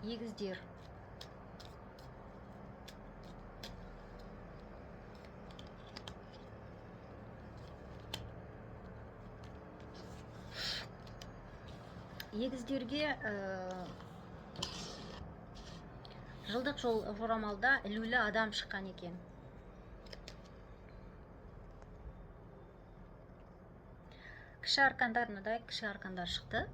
егіздер. Егіздерге жылдық жорамалда ілулі адам шыққан екен. Кіші аркандар, мынадай кіші аркандар шықты.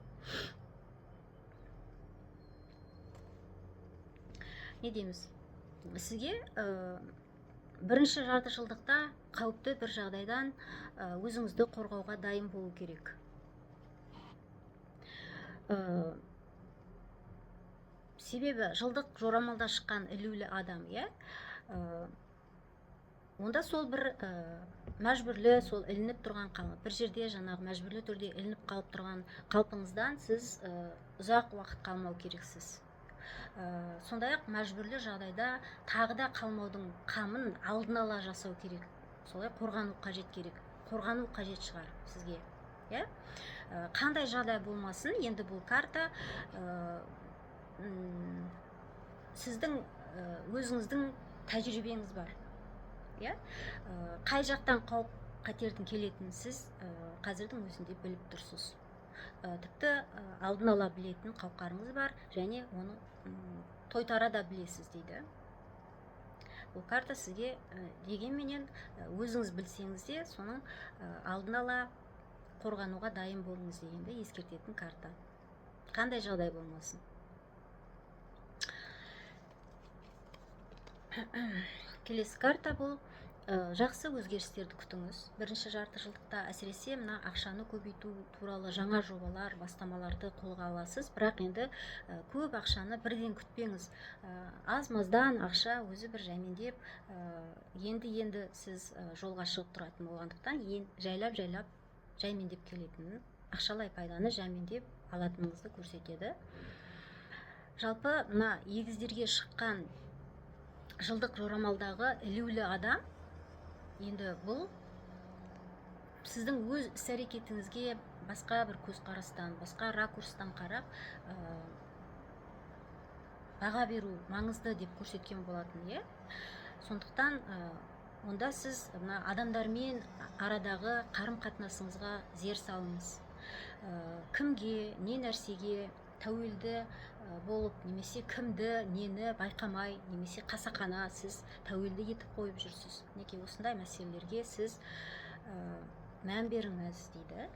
Не дейміз? Сізге бірінші жарты жылдықта қауіпті бір жағдайдан өзіңізді қорғауға дайын болу керек. Себебі жылдық жорамалда шыққан ілулі адам, онда сол бір мәжбүрлі, сол ілініп тұрған қалып, бір жерде жаңағы мәжбүрлі түрде ілініп қалып тұрған қалпыңыздан сіз ұзақ уақыт қалмау керексіз. Сондай-ақ мәжбүрлі жағдайда тағы да қалмаудың қамын алдын ала жасау керек. Солай қорғану қажет керек. Қорғану қажет шығар сізге. Қандай жағдай болмасын, енді бұл карта сіздің өзіңіздің тәжірибеңіз бар. Қай жақтан қауіп қатердің келетінін сіз қазірдің өзінде біліп тұрсыз. Тіпті алдын ала білетін қауқарыңыз бар, және оны тойтара да білесіз дейді. Бұл карта сізге дегенменен өзіңіз білсеңіз де, соның алдын ала қорғануға дайын болыңыз дегенді ескертетін карта. Қандай жағдай болмасын. Келесі карта бұл жақсы өзгерістерді күтіңіз. Бірінші жарты жылдықта әсіресе мына ақшаны көбейту туралы жаңа жобалар, бастамаларды қолға аласыз, бірақ енді көп ақшаны бірден күтпеңіз. Аз-маздан ақша өзі бір жаймендеп, енді сіз жолға шығып тұратын болғандықтан, жайлап жаймендеп келетінін, ақшалай пайданы жаймендеп алатыныңызды көрсетеді. Жалпы мына егіздерге шыққан жылдық жорамалдағы ілулі адам, енді бұл сіздің өз іс-әрекетіңізге басқа бір көзқарастан, басқа ракурстан қарап баға беру маңызды деп көрсеткен болатын. Сондықтан онда сіз адамдармен арадағы қарым-қатынасыңызға зер салыңыз. Кімге, не нәрсеге тәуелді болып, немесе кімді, нені байқамай, немесе қасақана сіз тәуелді етіп қойып жүрсіз. Неке осындай мәселелерге сіз мән беріңіз дейді.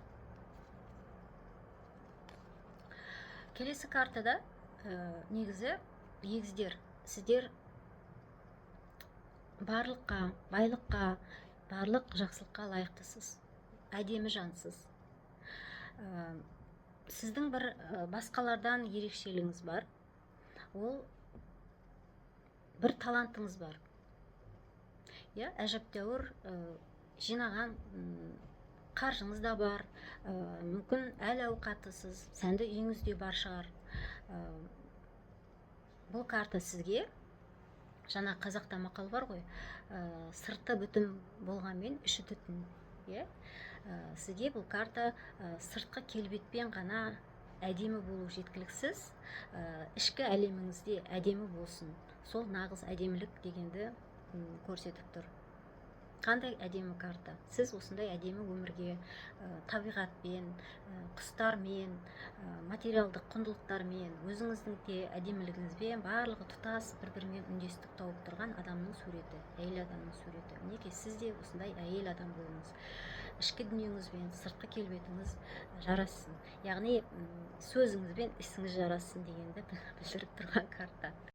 Келесі картада негізі егіздер, сіздер барлыққа, байлыққа, барлық жақсылыққа лайықтысыз. Әдемі жансыз. Сіздің бір басқалардан ерекшелігіңіз бар. Ол бір талантыңыз бар. Әжептәуір жинаған қаржыңыз да бар. Мүмкін әл-ауқатысыз, сәнді үйіңізде бар шығар. Бұл карта сізге, жаңа қазақта мақал бар ғой, сырты бүтін болғанмен іші түтін. Сізге бұл карта сыртқы келбетпен ғана әдемі болу жеткіліксіз, ішкі әлеміңізде әдемі болсын. Сол нағыз әдемілік дегенді көрсетіп тұр. Қандай әдемі карта. Сіз осындай әдемі өмірге табиғатпен, құстармен, материалдық құндылықтармен, өзіңіздің де әдемілігіңізбен барлығы тұтас бір-бірімен үндестік тауып тұрған адамның суреті, әйел адамның суреті. Мінекей сіз де осындай әйел адам болыңыз. Ішкі дүниеңізбен сыртқы келбетіңіз жарассын. Яғни сөзіңіз бен ісіңіз жарассын дегенді білдіріп тұрған карта.